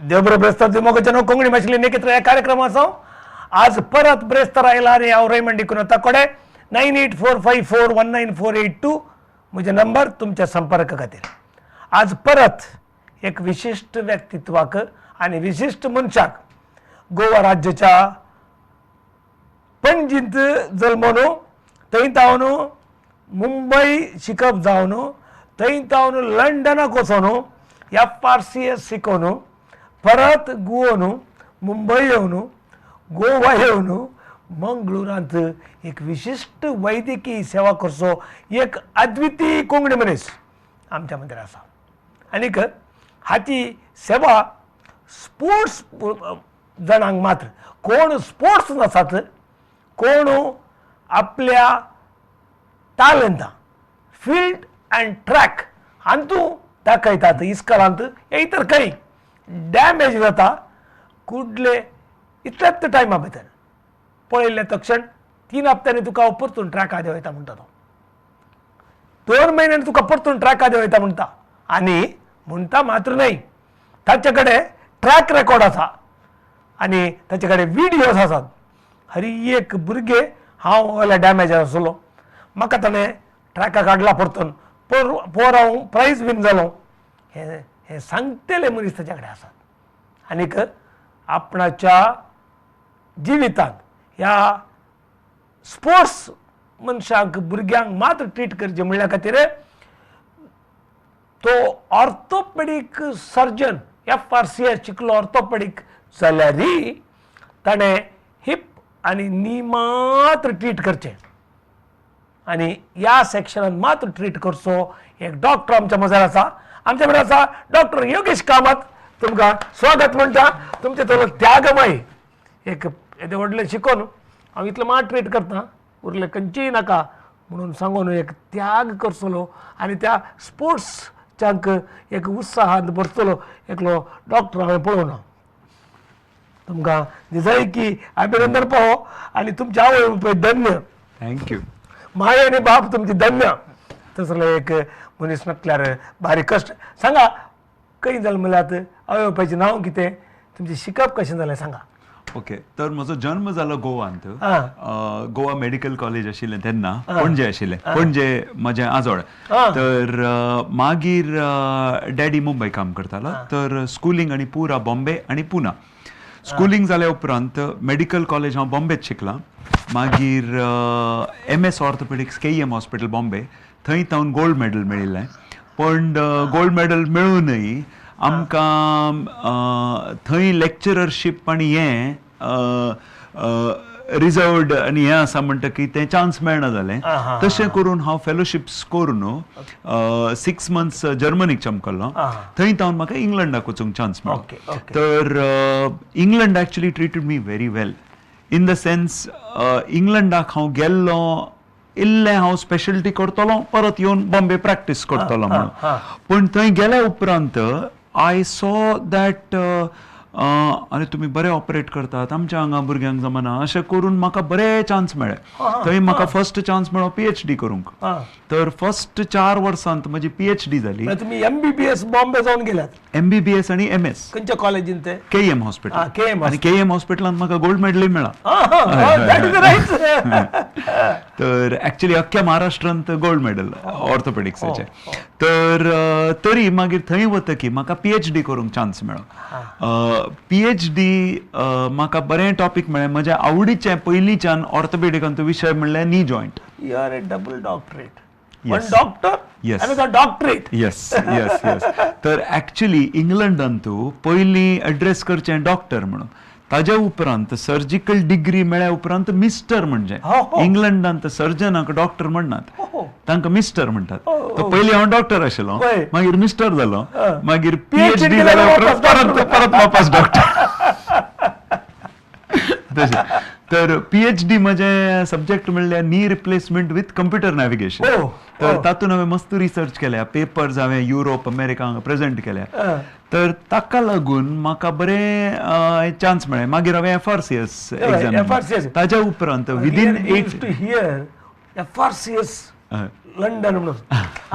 देवबरो ब्रेस्तर दिमोगजनो कोंगणी मछली नेकित्र या कार्यक्रमाचो आज परत ब्रेस्तर आयला आणि हांव रेमंड डिकून ताकोडे 9845419482 म्हजे नंबर तुमच्या संपर्क खातीर. आज परत एक विशिष्ट व्यक्तित्वाक आणि विशिष्ट मनशाक गोवा राज्याच्या पणजींत जल्मून थंय तावन मुंबई शिकप जावन थंय तावन लंडनाक वचून FRCS शिकून परत गोवन मुंबई येवन गोवा येवन मंगळुरांत एक विशिष्ट वैद्यकीय सेवा करचो एक अद्वितीय कोंकणी मनीस आमच्या मदीं आसा. आनीक हाची सेवा स्पोर्ट्स जणांक मात्र कोण स्पोर्ट्स नसात कोण आपल्या टॅलंटा फील्ड अँड ट्रॅक हातूंत दाखयतात इस्कलांत इतर काही डॅमेज जाता कुडले इतल्याच टायमा भितर पळयल्ले तक्षण 3 हप्त्यांनी तुका परतून ट्रॅका देंवयता म्हणटा तो 2 म्हयन्यांनी तुका परतून ट्रॅका देंवयता म्हणटा. आनी म्हणटा मात्र न्हय ताचे कडेन ट्रॅक रेकॉर्ड आसा आनी ताचे कडेन विडियोज आसात. हरी एक भुरगे हांव व्हडल्या डॅमेज आसलो म्हाका ताणें ट्रॅका काडला परतून पोर हांव प्रायज बीन जालो हे सांगतेले मनीस ताचे कडेन आसात. आनीक आपणाच्या जिवितांत ह्या स्पोर्ट्स मनशांक भुरग्यांक मात्र ट्रीट करचे म्हणल्या खातीर तो ऑर्थोपेडीक सर्जन FRCS शिकलो ऑर्थोपेडीक जाल्यारय ताणें हिप आनी नी मात्र ट्रीट करचे आनी ह्या सेक्शनान मात्र ट्रीट करचो एक डॉक्टर आमच्या मजार आसा. आमच्या कडेन आसा डॉक्टर योगेश कामत. तुमकां स्वागत म्हणटा. तुमचे तो त्यागमय एक येदे व्हडले शिकून हांव इतलो मात ट्रीट करता उरले खंयचीय नाका म्हणून सांगून एक त्याग करतलो आनी त्या स्पोर्ट्सच्यांक एक उत्साहांत भरतलो एकलो डॉक्टर हांवें पळोवना. तुमकां दिसाळीकी अभिनंदन पावो आनी तुमचे आवय बापूय धन्य. थँक्यू. माय आनी बाप तुमची धन्य. तसलो एक मनीस नासल्यार भारी कश्ट. सांगा खंय जल्मल्यात आवय बापायचें नांव कितें तुमचें शिकप कशें जालें सांगा. ओके तर म्हजो जन्म जालो गोवांत. गोवा मेडिकल कॉलेज आशिल्लें तेन्ना पणजे आशिल्लें पणजे म्हजें आजोळ. तर मागीर डॅडी मुंबय काम करतालो तर स्कुलींग आनी पुरा बॉम्बे आनी पुना. स्कुलींग जाल्या उपरांत मेडिकल कॉलेज हांव बॉम्बेत शिकलां. मागीर MS orthopaedics KEM hospital Bombay थंय तावन गोल्ड मेडल मेळिल्लें. पण गोल्ड मेडल मेळूनय आमकां थंय लेक्चररशीप आनी हें रिजर्वड आनी हें आसा म्हणटकीर तें चान्स मेळना जालें. तशें करून हांव फेलोशिप्स करून 6 months जर्मनीक चमकल्लो. थंय तावन म्हाका इंग्लंडाक वचूंक चान्स मेळ्ळो. तर England actually treated me very well in the sense इंग्लंडाक हांव गेल्लो इल्लें हांव स्पेशलिटी करतलो परत येवन बॉम्बे प्रॅक्टीस करतलो म्हणून. पण थंय गेल्या उपरांत आय सॉ दॅट आनी तुमी बरें ऑपरेट करतात आमच्या हांगा भुरग्यांक जमना अशें करून म्हाका बरे चान्स मेळ्ळे. थंय म्हाका फर्स्ट चान्स मेळ्ळो PhD करूंक. तर फर्स्ट 4 वर्सांत म्हजी PhD जाली. तुमी MBBS बॉम्बे जावन गेल्यात. MBBS आनी MS खंयच्या कॉलेजीन ते KEM हॉस्पिटल. आनी KEM हॉस्पिटलांत म्हाका गोल्ड मेडलय मेळ्ळा. तर एक्चुअली अख्ख्या महाराष्ट्रांत गोल्ड मेडल ऑर्थोपेडिक्साचे. तर तरी मागीर थंय वतकीर म्हाका PhD करूंक चान्स मेळ्ळो. PhD म्हाका बरें टॉपिक मेळ्ळें. म्हज्या आवडीचें पयलींच्यान ऑर्थोपेडिकांचो विशय म्हणल्यार नी joint. You are a double doctorate. One doctor and a doctorate. Yes. तर एक्चुअली इंग्लंडांत पयलीं एड्रेस करचें डॉक्टर म्हणून ताज्या उपरांत सर्जिकल डिग्री मेळ्ळ्या उपरांत मिस्टर म्हणजे इंग्लंडांत सर्जनाक डॉक्टर म्हणनात तांकां मिस्टर म्हणटात. तो पयलीं हांव डॉक्टर आशिल्लो मागीर मिस्टर जालो मागीर PhD जाल्या उपरांत परत वापस डॉक्टर. तशें तर PhD म्हजें सब्जेक्ट म्हणल्यार knee replacement with computer navigation. तर तातूंत हांवें मस्त रिसर्च केल्या पेपर्स हांवें युरोप अमेरिका हांगा प्रेझेंट केल्या. तर ताका लागून म्हाका बरें चान्स मेळ्ळे. मागीर हांवें FRCS एग्जाम ताच्या उपरांत विदीन 8 FRCS लंडन म्हणून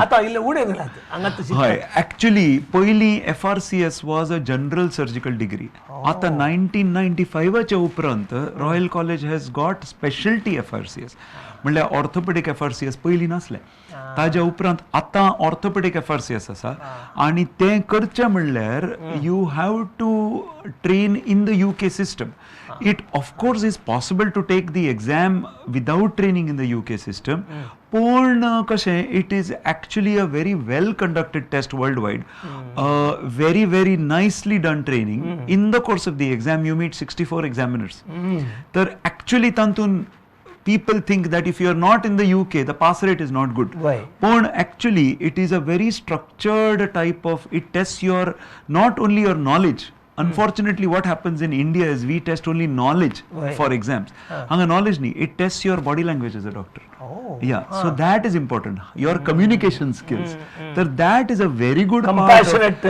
आता इल्ले उडे गेला हांगा तशी हय ऍक्च्युली पयलीं FRCS was a general surgical degree. आता 1995च्या उपरांत royal college has got speciality FRCS म्हणल्यार ऑर्थोपेडिक FRCS पयलीं नासलें. ताज्या उपरांत आतां ऑर्थोपेडिक FRCS आसा आनी तें करचें म्हणल्यार you have to train in the UK system. It of course is possible to take the exam without training in the UK system. पण कशें it is actually a very well conducted test worldwide. Very very nicely done training. In the course of the exam you meet 64 examiners. तर actually तांतून people think that if you are not in the UK the pass rate is not good. Why? But actually it is a very structured type of, it tests your not only your knowledge. Unfortunately what happens in India is we test only knowledge for exams. Hanga knowledge nahi, it tests your body language as a doctor. Yeah, so that is important, your communication skills. So that is a very good compassionate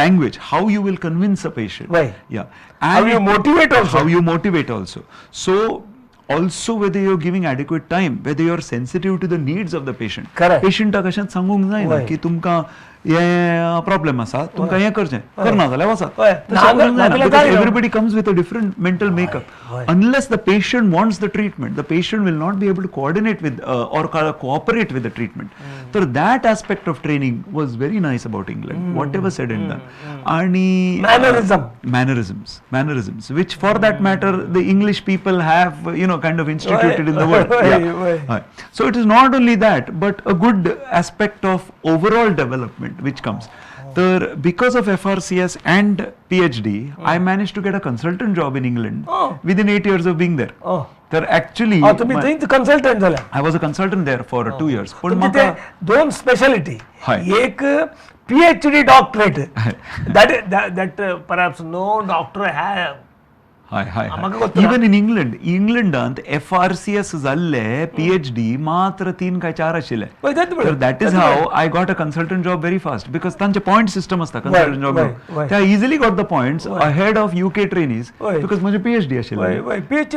language, how you will convince a patient. Yeah, and how you motivate also. How you motivate also. So also whether you're giving adequate time, whether you're sensitive to the needs of the patient. Correct. Patient कशें सांगूंक जायना की तुमकां हे problem आसा, तुमकां हें करचें, करना जाल्यार वचात. Everybody comes with a different mental makeup. Unless the patient wants the treatment, the patient will not be able to coordinate with or cooperate with the treatment. So that aspect of training was very nice about England, whatever said and done. And mannerisms, which for that matter the English people have kind of instituted in the world. So it is not only that, but a good aspect of overall development which comes. So because of FRCS and PhD, I managed to get a consultant job in England within 8 years of being there. So actually, consultant I was a consultant there for 2 years. दोन speciality, एक PhD doctorate that perhaps no doctor have. Even in England FRCS जाल्ले PhD मात्र 3 काय 4 आशिल्ले. So that is how I got a consultant job very fast, because तांचे point system असता consultant job. I easily got the points ahead of UK trainees because माझे PhD आशिल्ले. PhD,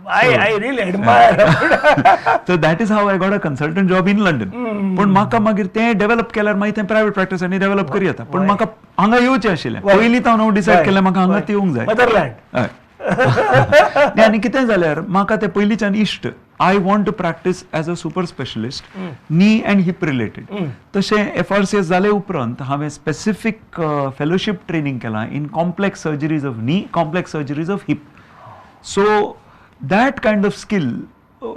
I really admire. So that is how I got a consultant job in London. पण म्हाका मागीर तें develop केल्यार मागीर तें प्रायवेट प्रॅक्टिस आनी डेव्हलप करी येता. पण म्हाका हांगा येवचें आशिल्लें. पयलीं हांव डिसायड केलें म्हाका हांगा येवंक जाय. मदरलँड. आनी कितें जाल्यार म्हाका तें पयलींच्यान इश्ट. I want to practice as a super specialist, knee and hip related. तशें FRCS जाले उपरांत हांवें specific fellowship training केलां in complex surgeries of knee, complex surgeries of hip. So that kind of skill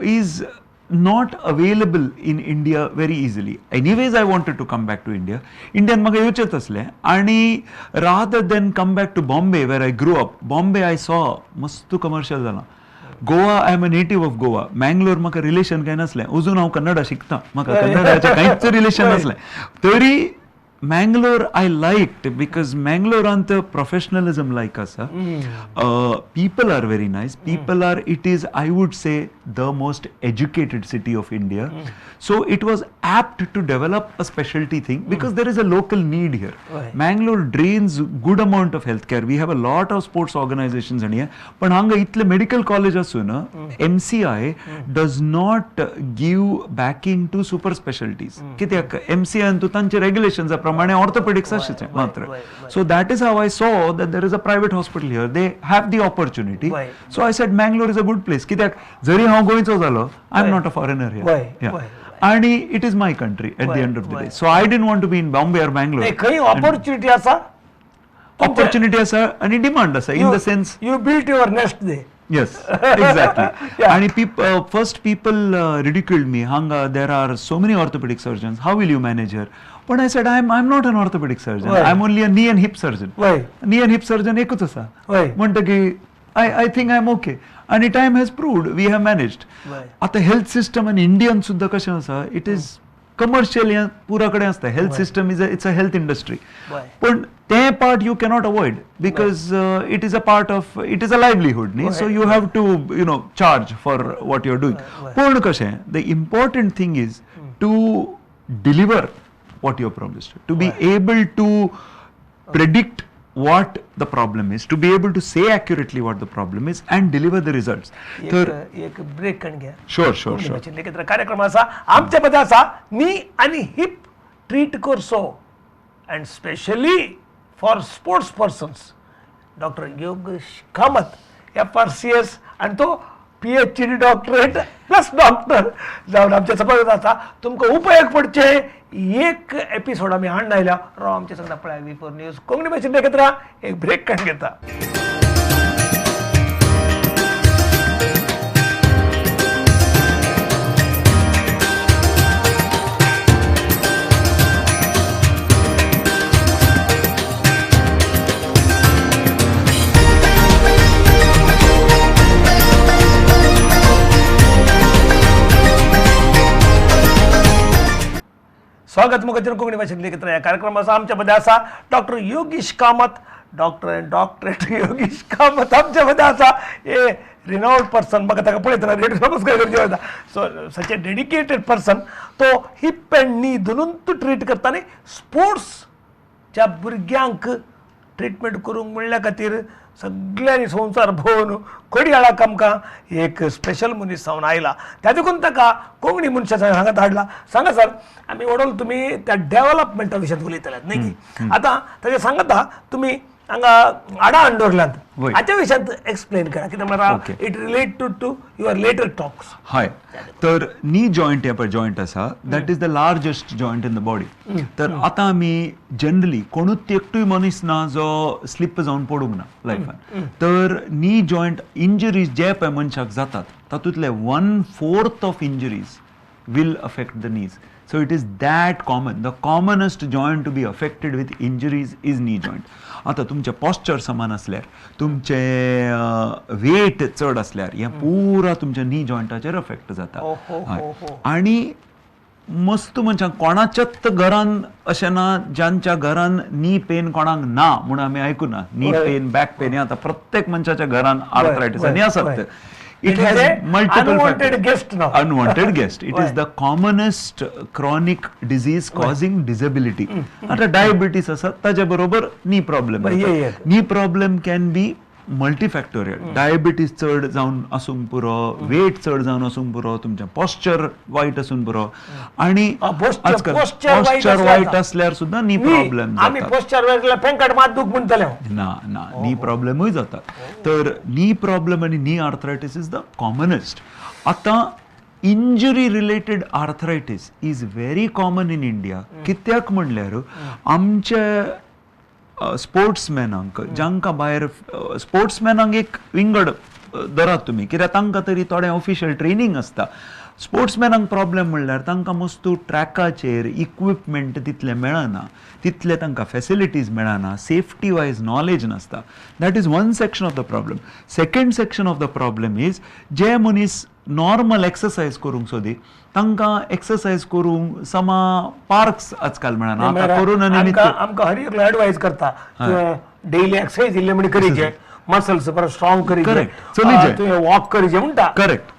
is not available in India very easily. Anyways, I wanted to come back to India. Indian म्हाका येवचेंच आसलें, आनी rather than come back to Bombay where I grew up, Bombay I saw मस्त commercial जालां. Goa, I am a native of Goa. Mangalore म्हाका relation कांय नासलें. अजून हांव कन्नडा शिकता, म्हाका कन्नडाचें कांयच रिलेशन नासलें. तरी Mangalore I liked because Mangalore and the professionalism like us. People are very nice. People are, it is, I would say, the most educated city of India. So it was apt to develop a specialty thing because there is a local need here. Mangalore drains good amount of healthcare. We have a lot of sports organizations in here. But hanga itle medical college asuna, MCI does not give backing to super specialties. Kityak MCI and tanche regulations are pramane orthopedics ashiche matra. So that is how I saw that there is a private hospital here. They have the opportunity. So I said Mangalore is a good place. Kityak jari haw goincho zalo, I'm not a foreigner here. And it is my country at the end of the day. So I didn't want to be in Bombay or Bangalore. काही opportunity asa? Opportunity asa and demand asa in the sense. You built your nest there. Yes, exactly. And first people ridiculed me. Hanga, there are so many orthopedic surgeons. How will you manage here? But I said, I'm not an orthopedic surgeon. I'm only a knee and hip surgeon. Knee and hip surgeon ekut asa. Mantaki, I think I'm okay. And time has proved we have managed. At the health system and Indian suddha kasha asa, it is commercial pura kade asta. Health system is it's a health industry. But that part you cannot avoid because it is a part of, it is a livelihood. So you have to, charge for what you're doing. The important thing is to deliver what you promised, to be able to predict what the problem is, to be able to say accurately what the problem is and deliver the results. तर एक break कण घ्या. sure. लेखित्र कार्यक्रम असा आमच्या मध्ये असा नी आणि heap treat करसो and specially for sports persons doctor Yogesh Kamat FRCS आणि तो PhD डॉक्टरेट प्लस डॉक्टर जाऊन आमच्या सपोज असा तुमकां उपयोग पडचे एक एपिसोड आमी हाडून आयल्या रो आमच्या सगळ्या पळय V4 न्यूज कोंकणी भाशेन लेखित्र एक ब्रेक कण घेता. स्वागत मुखर्जी कोंकणी भाषेत लेखित्र या कार्यक्रमाचा आमच्या मध्ये असा doctor Yogesh Kamat doctor and doctorate Yogesh Kamat आमच्या मध्ये असा ए रिनाउंड पर्सन बघा ताका पळयतना रेडिओ नमस्कार करचे वता सो सच ए डेडिकेटेड पर्सन तो हिप अँड नी दोनूय तू ट्रीट करता आनी स्पोर्ट्सच्या भुरग्यांक ट्रीटमेंट करूंक म्हणल्या खातीर सगळ्यांनी संवसार भोवन कोडयाळाक आमकां एक स्पेशल मनीस जावन आयला त्या देखून ताका कोंकणी मनशाचा हांगात हाडला. सांगा सर आमी ओडोल तुमी त्या डेव्हलपमेंटा विशयात उलयतल्यात न्ही की आतां ताचे सांगता तुमी हांगा आडा अंडोरल्यांत हाच्या विशयात एक्सप्लेन करा कित्याक म्हळ्यार it relate to your letter talks. हय तर नी जॉयंट हे पळय जॉयंट आसा that is the largest joint in the body. तर आतां आमी जनरली कोणूच एकटूय मनीस ना जो स्लिप जावन पडूंक ना लायफान. तर नी जॉयंट इंजरीज जे पळय मनशाक जातात तातूंतले 1/4 of injuries will affect the knees. So it is that common. The commonest joint to be affected with injuries is knee joint. आता तुमचे posture समान असल्यार तुमचे weight चड असल्यार हे पुरा तुमच्या knee jointाचेर अफेक्ट जाता. आणि मस्त मनशाक कोणाच्याच घरान अशें ना ज्यांच्या घरान नी पेन कोणाक ना म्हणून आमी आयकुना नी पेन बॅक पेन हे आता प्रत्येक मनशाच्या घरान आर्थरायटीस आनी आसत. It has multiple unwanted guest now. Unwanted guest. It is the commonest chronic disease causing disability. आता diabetes असत ताजे बरोबर knee problem. Knee problem can be multifactorial. Diabetes चड जावन आसूंक पुरो, weight चड जावन आसूंक पुरो, तुमचे posture वायट आसून पुरो आणि आजकाल posture वायट असल्यार सुद्धा knee problem जाता. आमी posture वायट जाल्यार फेंकट मात दुख म्हणटले ना knee problemूय जाता. तर knee problem आणि knee arthritis is the commonest. आता injury related arthritis is very common in India. कित्याक म्हणल्यार आमचे स्पोर्ट्समॅनांक जांकां भायर स्पोर्ट्समॅनांक एक विंगड धरात तुमी कित्याक तांकां तरी थोडें ऑफिशियल ट्रेनिंग आसता. स्पोर्ट्समॅनांक प्रॉब्लेम म्हणल्यार तांकां मस्तू ट्रॅकाचेर इक्विपमेंट तितले मेळना, तितले तांकां फॅसिलिटीज मेळना, सेफ्टी वायज नॉलेज नासता. That is one section of the problem. Second section of the problem is जे मनीस नॉर्मल एक्सरसाइज करूंक सोदी तांकां एक्सरसाइज करूंक समा पार्क्स आजकाल मेळना. आता कोरोना निमित्त आमकां हर एक एडवायस करता डेली एक्सरसाइज इल्ले म्हण करीचे, मसल्स बरो स्ट्रॉंग करीचे, तुवें वॉक करीचे म्हणटा. Correct.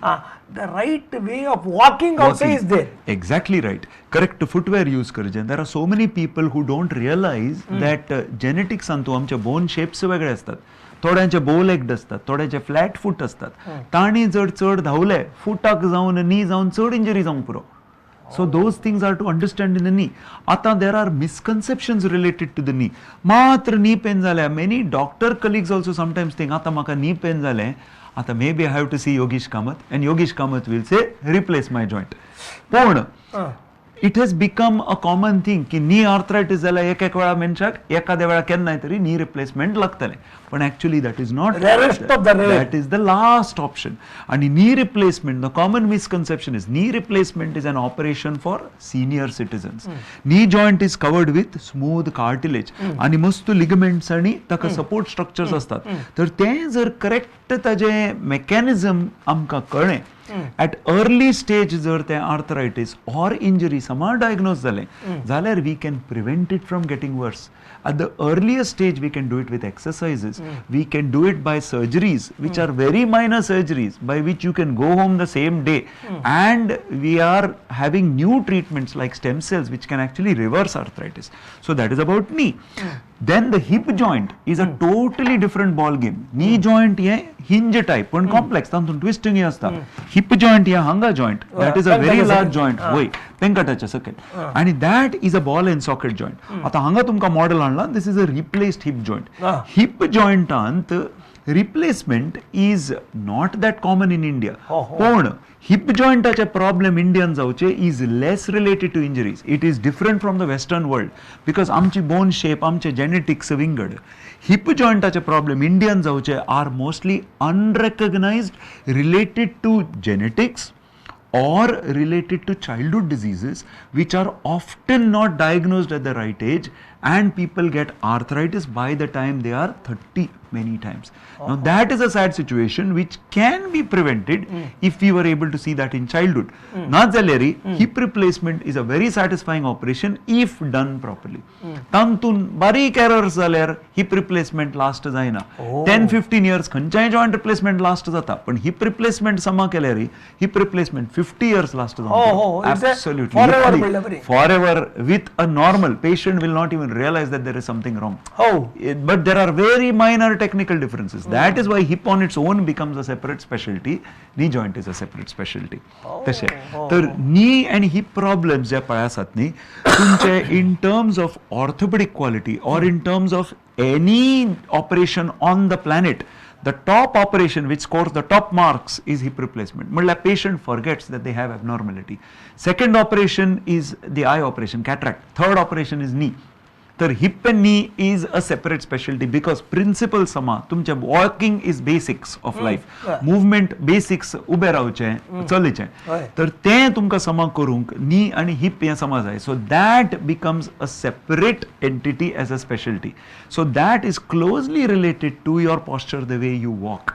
The right way of walking also is there. Exactly right. Correct footwear use करचे. There are so many people who don't realize that genetics सांगतो आमचे बोन शेप्स वेगळे असतात. थोड्यांचे bow legged असतात, थोड्यांचे flat फूट असतात. ताणी जर चड धावले फुटाक जावन नी जावन चड इंजरी जावंक पुरो. So those things are to understand in the knee. आता there are misconceptions related to the knee. मात्र knee pain जाल्या many doctor colleagues also sometimes think आता म्हाका knee pain जालें आता maybe I have to see Yogesh Kamath and Yogesh Kamath will say replace my joint. पण it has become a common thing की knee arthritis जाल्यार एक वेळा मनशाक एखाद्या वेळा केन्नाय तरी knee replacement लागतले. पण actually that is not that is the last option. आणि knee replacement, the common misconception is knee replacement is an operation for senior citizens. Knee joint is covered with smooth cartilage आणि मस्त ligaments आणि ताका support structures असतात. तर ते जर correct ताजे मेकॅनिझम आमकां कळ्ळें ऍट अर्ली स्टेज जर ते आर्थरायटीस ऑर इंजरी समा डायग्नोज जालें जाल्यार we can prevent it from getting worse. At the earliest stage, we can do it with exercises. We can do it by surgeries, which are very minor surgeries, by which you can go home the same day. And we are having new treatments like stem cells, which can actually reverse arthritis. So that is about knee. Then the hip joint is a totally different ball game. Knee joint ye hinge type, पण complex. तांतून twisting हे असता. Hip joint या hanga joint. That is a very large joint. वय तेंकटाच्या सकयल. आणि that is a ball and socket joint. आता हांगा तुमका मॉडेल आणला. This is a replaced hip joint. Hip joint अंत replacement is not that common in India. पण hip jointaचे problem Indian जावचे is less related to injuries. It is different from the Western world because आमची bone shape, आमचे genetics विंगड. Hip jointaचे problem Indian जावचे are mostly unrecognized, related to genetics or related to childhood diseases which are often not diagnosed at the right age, and people get arthritis by the time they are 30 many times. Now that is a sad situation which can be prevented if we were able to see that in childhood. Nazaleri, hip replacement is a very satisfying operation if done properly. Tantun barik errors zaल्यार hip replacement last जायना. 10-15 years खंयच्याय joint replacement last जाता, पण hip replacement समा केल्यार hip replacement 50 years last जाता. Absolutely. Forever with a normal patient will not even realize that there is something wrong. But there are very minor technical differences. That is why hip on its own becomes a separate specialty. Knee joint is a separate specialty. तशें तर knee and hip problems ज्या पळयासात न्ही तुमचे in terms of orthopedic quality or in terms of any operation on the planet, the top operation which scores the top marks is hip replacement. मतलब patient forgets that they have abnormality. Second operation is the eye operation, cataract. Third operation is knee. तर hip and knee is a separate specialty because principle समा तुमचे walking is basics of life. Movement basics उबे रावचे चलचे तर ते तुमका समा करूंक knee आणि hip हे समा जाय. So that becomes a separate entity as a specialty. So that is closely related to your posture, the way you walk.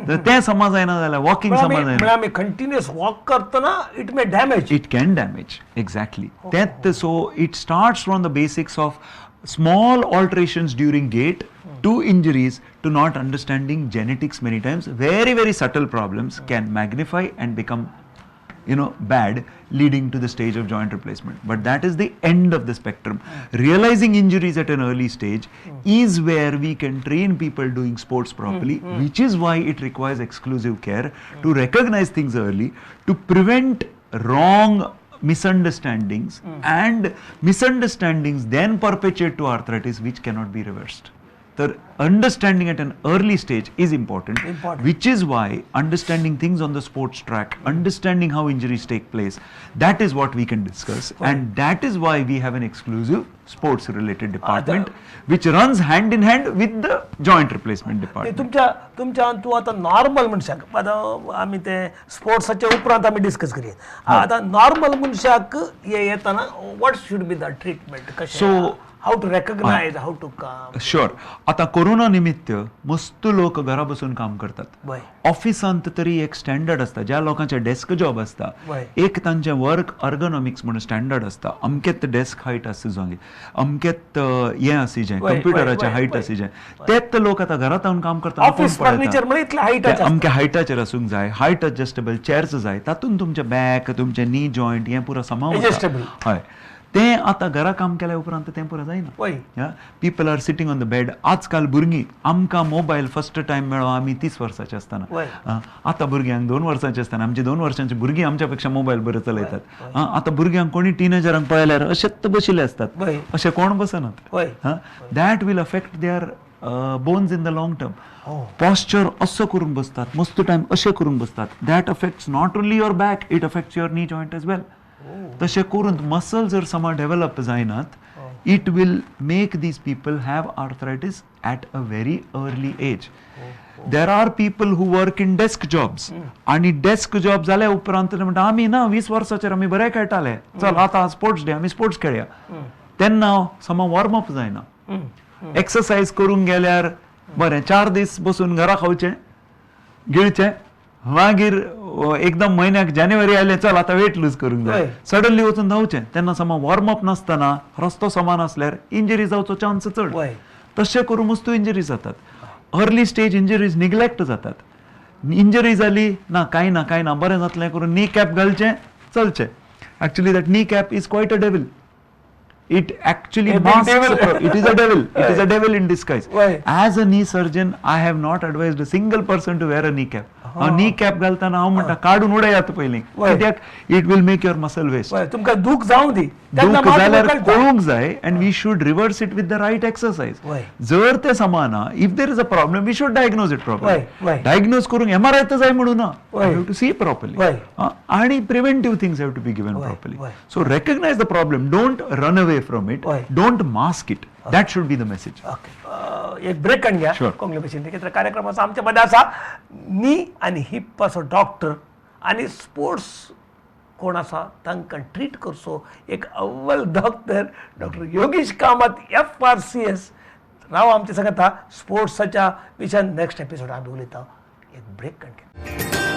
तर ते समा जायना जाल्यार walking समा जायना. मी कंटिन्युअस वॉक करतना it may damage. It can damage, exactly. So it starts from the basics of small alterations during gait to injuries to not understanding genetics many times. Very, very subtle problems can magnify and become, bad, leading to the stage of joint replacement. But that is the end of the spectrum. Realizing injuries at an early stage is where we can train people doing sports properly, which is why it requires exclusive care to recognize things early, to prevent wrong misunderstandings, and misunderstandings then perpetuate to arthritis, which cannot be reversed. The understanding at an early stage is important, which is why understanding things on the sports track, understanding how injuries take place, that is what we can discuss, and that is why we have an exclusive sports related department which runs hand in hand with the joint replacement department. तुमच्या तू आता normal मनशाक आता आम्ही ते स्पोर्ट्सच्या उपरांत आम्ही discuss करूया. आता नॉर्मल मनशाक येताना what should be the treatment, कशें how to recognize, how to come. Sure. आता कोरोना निमित्त मस्त लोक घरा बसून काम करतात. ऑफिसांत तरी एक स्टँडर्ड असता, ज्या लोकांचे डेस्क जॉब असता, एक तांचे वर्क अर्गोनॉमिक्स म्हणून स्टँडर्ड असता. अमकेत डेस्क हाईट आसी जाय, अमकेत हे आसी जाय, कंप्युटराचे हाईट आसी जाय, तेच लोक आता घरात येऊन काम करतात. ऑफिस फर्निचर म्हणजे इतले हाईटाचे अमके हाईटाचेर आसूंक जाय, हाईट एडजस्टेबल चेअर्स जाय, तातून तुमचे बॅक, तुमचे नी जॉइंट हे पुरो समावेश हय. ते आता घरा काम केल्या उपरांत ते पुरो जायना. People are sitting on the bed. आजकाल भुरगीं आमकां मोबायल फर्स्ट टायम मेळ्ळो आमी 30 वर्सांचे असताना. आता भुरग्यांक 2 वर्सांचे असताना आमची 2 वर्सांची भुरगीं आमच्या पेक्षा मोबायल बरे चलयतात. आता भुरग्यांक कोणी टिनेजरांक पळयल्यार अशेच बशिल्ले असतात, अशे कोण बसनात. That will affect their bones in the long term. Posture असो करून बसतात, मस्त टायम अशें करून बसतात. That affects not only your back, it affects your knee joint as well. तशें करून मसल जर समा डेव्हलप जायनात, it will make these people have arthritis at a very early age. There are people who work in desk jobs, आणि desk job जाल्या उपरांत म्हणटा आमी ना 20 वर्साचेर आमी बरे खेळटाले, चल आतां स्पोर्ट्स डे आमी स्पोर्ट्स खेळया. तेन्ना समा वॉर्मअप जायना. एक्सरसाइज करूंक गेल्यार बरें 4 दीस बसून घरा खावचें, गिळचें, मागीर एकदम महिन्याक जानेवारी आले चल आता वेट लूज करूंक जाय सडनली वचून धांवचें तेन्ना समा वॉर्मअप नासतना रस्तो समान असल्यार इंजरी जावचो चान्स चड तशें करून मस्तू इंजरी जातात अर्ली स्टेज इंजरीज निग्लेक्ट जातात इंजरी जाली ना कांय ना बरें जातलें करून नी कॅप घालचें चलचें एक्चुअली दॅट नी cap is quiet a devil it actually masks it is a devil it is a devil in disguise as a knee surgeon I have not advised a single person to wear a knee cap knee cap घालताना हांव म्हणटा काडून उडयात पयलीं कित्याक it will make your muscle waste तुमकां दूख जावं दी दूख जाल्यार कळूंक जाय and we should reverse it with the right exercise जर ते समाना if there is a problem we should diagnose it properly diagnose करूंक MRI तर जाय म्हणून ना हॅव टू सी प्रॉपरली आणि preventive things have to be given properly so recognise the problem don't run away from it don't mask it that should be the message एक break काढून घ्या कोंगले भशेन कार्यक्रमाचा आमच्या मध्ये असा नी आणि हिप पासो डॉक्टर आणि स्पोर्ट्स कोण आसा तांकां ट्रीट करचो एक अव्वल डॉक्टर योगेश कामत FRCS राव आमचे सांगता स्पोर्ट्साच्या विशयान नेक्स्ट एपिसोड आमी उलयता एक ब्रेक काढून घ्या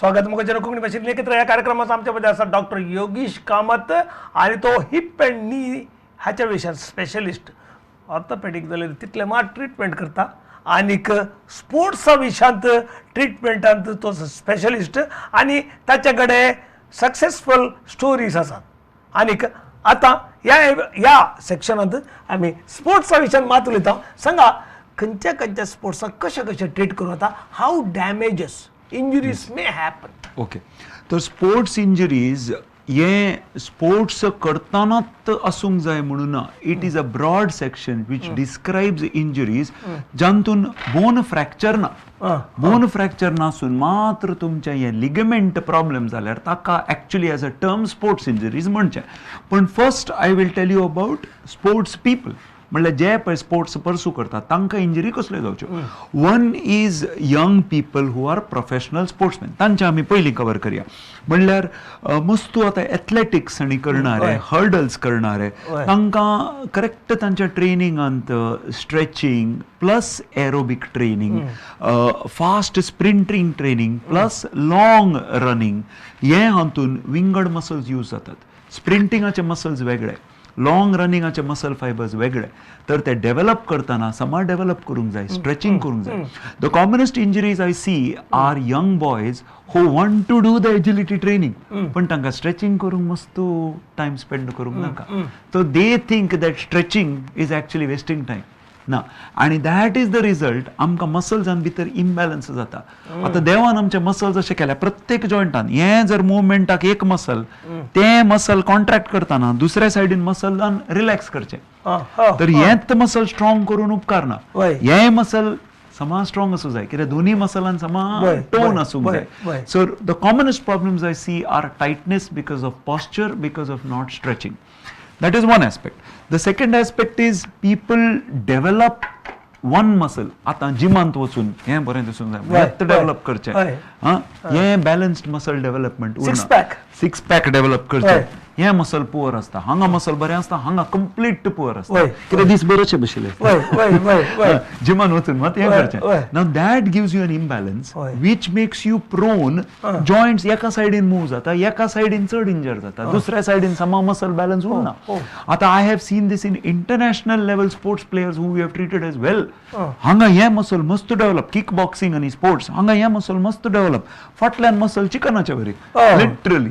स्वागत मुख जन कोंकणी भाषेंतले एकत्र ह्या कार्यक्रमाचा आमच्यामध्ये असा डॉक्टर योगेश कामत आणि तो हिप अँड नी हाच्या विशयान स्पेशलिस्ट ऑर्थोपेडिक जाल्यार तितले मात ट्रीटमेंट करता आनीक स्पोर्ट्सा विशयांत ट्रीटमेंटांत तो स्पेशलिस्ट आणि ताचे कडेन सक्सेसफुल स्टोरीज आसात आनीक आतां ह्या सेक्शनांत आमी स्पोर्ट्सा विशयान मात उलयता सांगा खंयच्या स्पोर्ट्साक कशें ट्रीट करूं येता how damages injuries may happen. Okay. तर स्पोर्ट्स इंजरीज हे स्पोर्ट्स करतानाच असूंक जाय म्हणून ना it is a broad section which describes injuries जातून बोन फ्रॅक्चर ना बोन फ्रॅक्चर नासून मात्र तुमचे हे लिगमेंट प्रॉब्लेम जाल्यार ताका actually as a term sports injuries म्हणचे पण first I will tell you about sports people म्हणल्यार जे पळय स्पोर्ट्स परसू करतात तांकां इंजरी कसल्यो जावच्यो one is young people who are professional sportsman तांचे आमी पयलीं कवर करया म्हणल्यार मस्तू आतां एथलेटिक्स आनी करणारे हर्डल्स करणारे तांकां करेक्ट तांच्या ट्रेनिंगांत stretching plus aerobic training fast sprinting training plus long running हे हातून विंगड मसल्स यूज जातात स्प्रिंटिंगाचे मसल्स वेगळे लॉंग रनिंगाचे मसल फायबर्स वेगळे तर ते डेव्हलप करताना समा डेव्हलप करूंक जाय स्ट्रेचिंग करूंक जाय the commonest injuries I see are young boys who want to do the agility training पण तांकां स्ट्रेचिंग करूंक मस्तू टायम स्पेंड करूंक नाका so they think that stretching is actually wasting time ना आणि दॅट इज द रिजल्ट आमकां मसल्सां भितर इम्बॅलन्स जाता आतां देवान आमचे मसल्स अशें केल्या प्रत्येक जॉयंटान हे जर मुवमेंटाक एक मसल ते मसल कॉन्ट्रॅक्ट करताना दुसऱ्या सायडीन मसलान रिलॅक्स करचे तर हेच मसल स्ट्रॉंग करून उपकार ना हे मसल समा स्ट्रॉंग असू जाय कित्याक दोन्ही मसलान समा टोन असूंक जाय so the commonest problems I see are tightness because of posture because of not stretching that is one aspect. The second aspect is people develop one muscle. आता जिमांत वचून हे बरें दिसूंक जाय ब्रेथ डेव्हलप करचें हे balanced muscle development six pack develop करचें हे मसल पुअर असता हांगा मसल बरें असता हांगा कंप्लीट पुअर असता कित्याक दीस बरोचशे बशिल्ले जिमान वचून मात हें करचें नाव that gives you an imbalance which makes you prone joints एका सायडीन मूव जाता एका सायडीन चड इंजर जाता दुसऱ्या सायडीन समा मसल बॅलन्स उरना आतां I have seen this in international level sports players who we have treated as well हांगा हे मसल मस्त डेव्हलप किक बॉक्सिंग आनी स्पोर्ट्स हांगा हे मसल मस्त डेव्हलप फाटल्यान मसल चिकनाचे बरी literally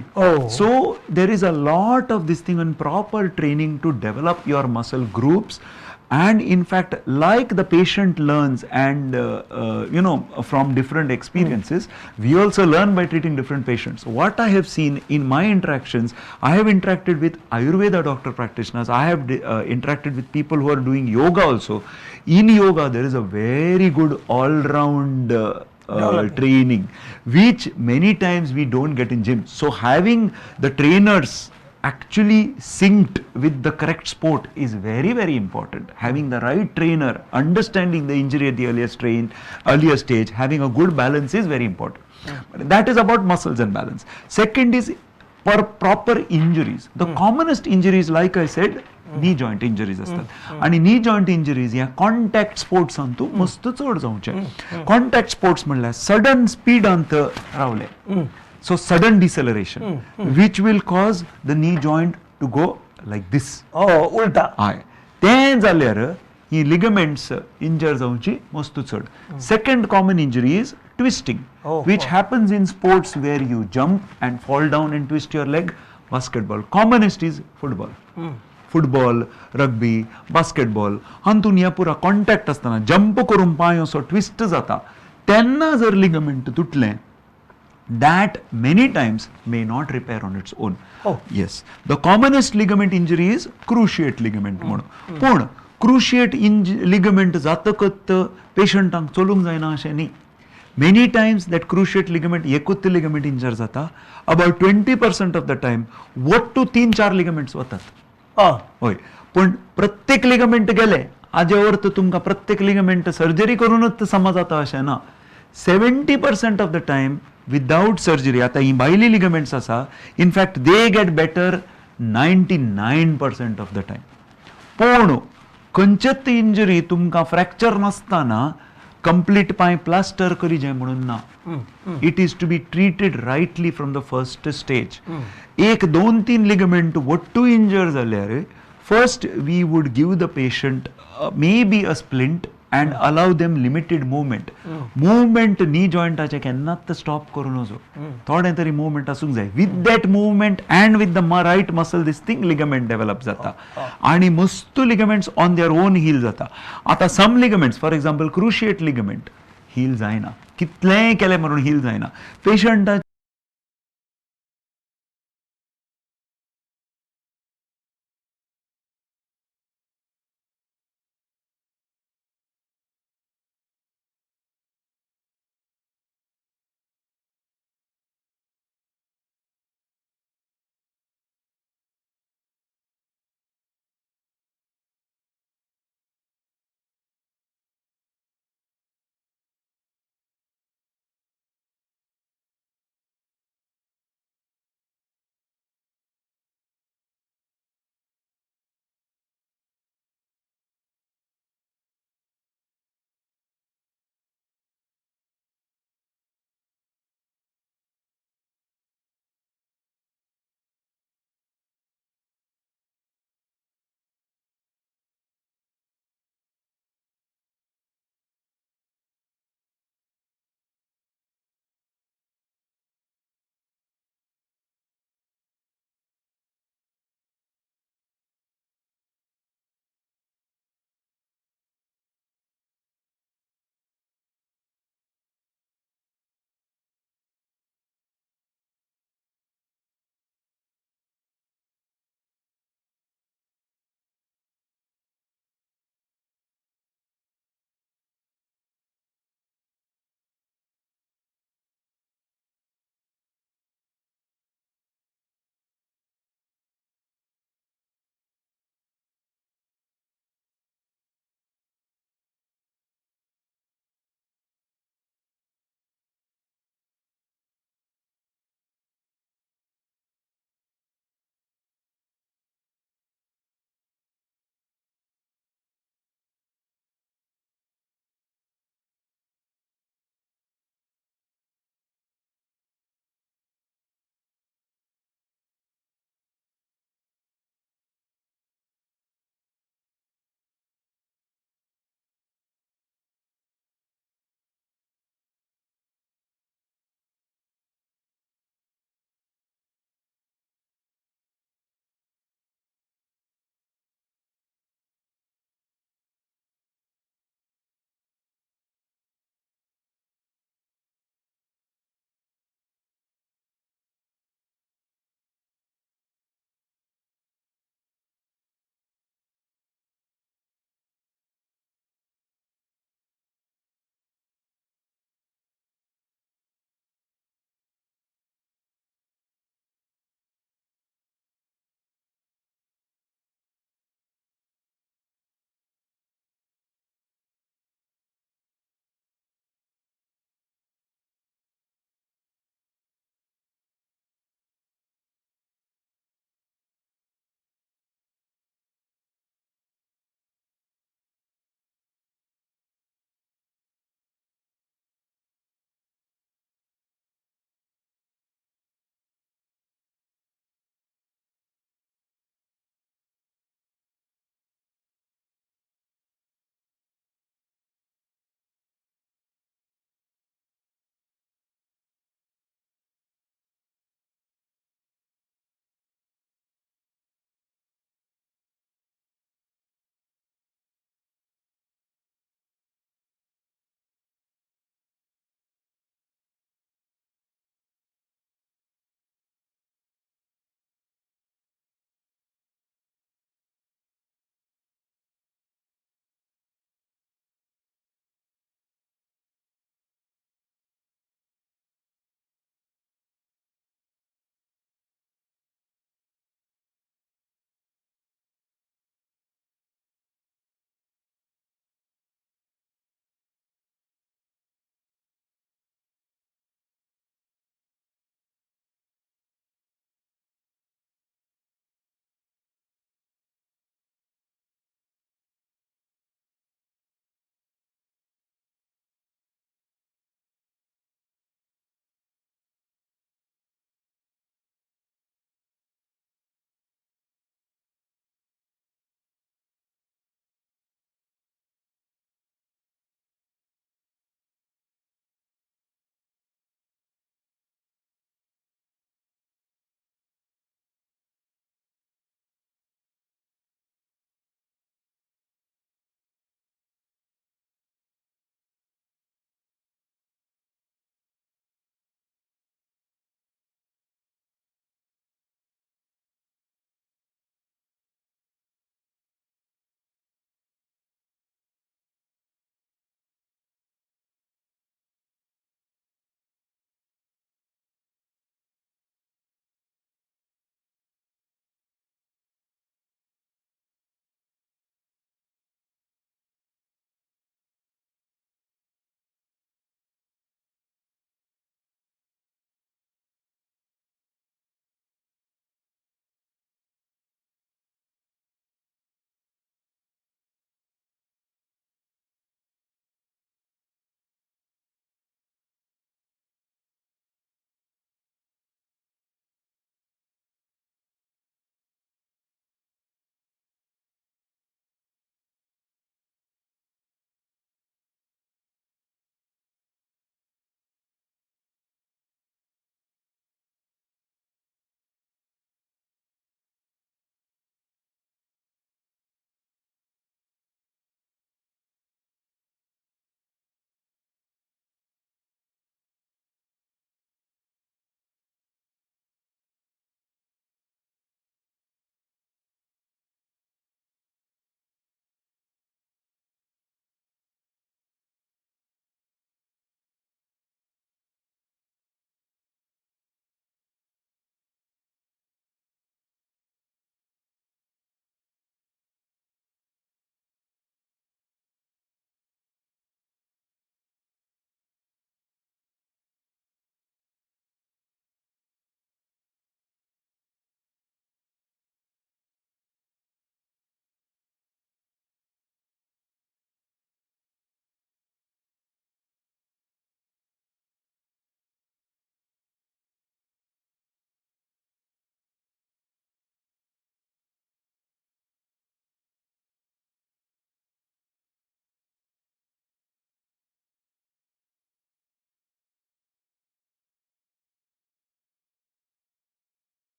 so there is a lot of this thing and proper training to develop your muscle groups and in fact like the patient learns and from different experiences we also learn by treating different patients. What I have seen in my interactions, I have interacted with Ayurveda doctor practitioners, I have interacted with people who are doing yoga also. In yoga there is a very good all round training which many times we don't get in gym. So having the trainers actually synced with the correct sport is very, very important. Having the right trainer, understanding the injury at the earlier stage, having a good balance is very important. That is about muscles and balance. Second is proper injuries. The commonest injuries, like I said, knee joint injuries असतात आणि knee joint injuries या contact sports तू मस्त चड जावचे. Contact sports म्हणल्यार sudden स्पीडांत रावले, so sudden deceleration which will cause the knee joint to go like this. उलटा. हय, तें जाल्यार ही ligaments injure जावची मस्त चड. Second common injury is twisting, which happens in sports where you jump and fall down and twist your leg. Basketball, commonest is football. Football, rugby, basketball हातून ह्या पुरा कॉन्टॅक्ट असताना जंप करून पांय असो ट्विस्ट जाता तेन्ना जर ligament तुटलें, that many times may not repair on its own. Yes, the commonest ligament injury is cruciate ligament म्हणून. पूण cruciate ligament जातकच पेशंटांक चलूंक जायना अशें न्ही. Many times that cruciate ligament एकूच ligament injure जाता. About 20% of the time what to 3-4 ligaments वतात. होय, पण प्रत्येक लिगमेंट गेले हाजे अर्थ तुमकां प्रत्येक लिगमेंट सर्जरी करूनच समज जाता अशें ना. 70% of the time without surgery, आता ही भायली लिगमेंट्स आसा, in fact they get better 99% of the time. पूण खंयचेच इंजरी तुमकां फ्रॅक्चर नासतना कंप्लीट पांय प्लास्टर करीजे म्हणून ना. It is to be treated rightly from the first stage. एक 2-3 लिगमेंट वट्टू इंजर जाल्यार first we would give the patient may be a splint and allow them limited movement. Movement knee jointaचे केन्नाच stop करू नजो, थोडे तरी movement आसूंक जाय. With that movement and with the right muscle this thing ligament develop जाता आणि मस्त ligaments on their own heal जाता. आता some ligaments, for example cruciate ligament heal जायना, कितलेंय केले म्हणून heal जायना. पेशंट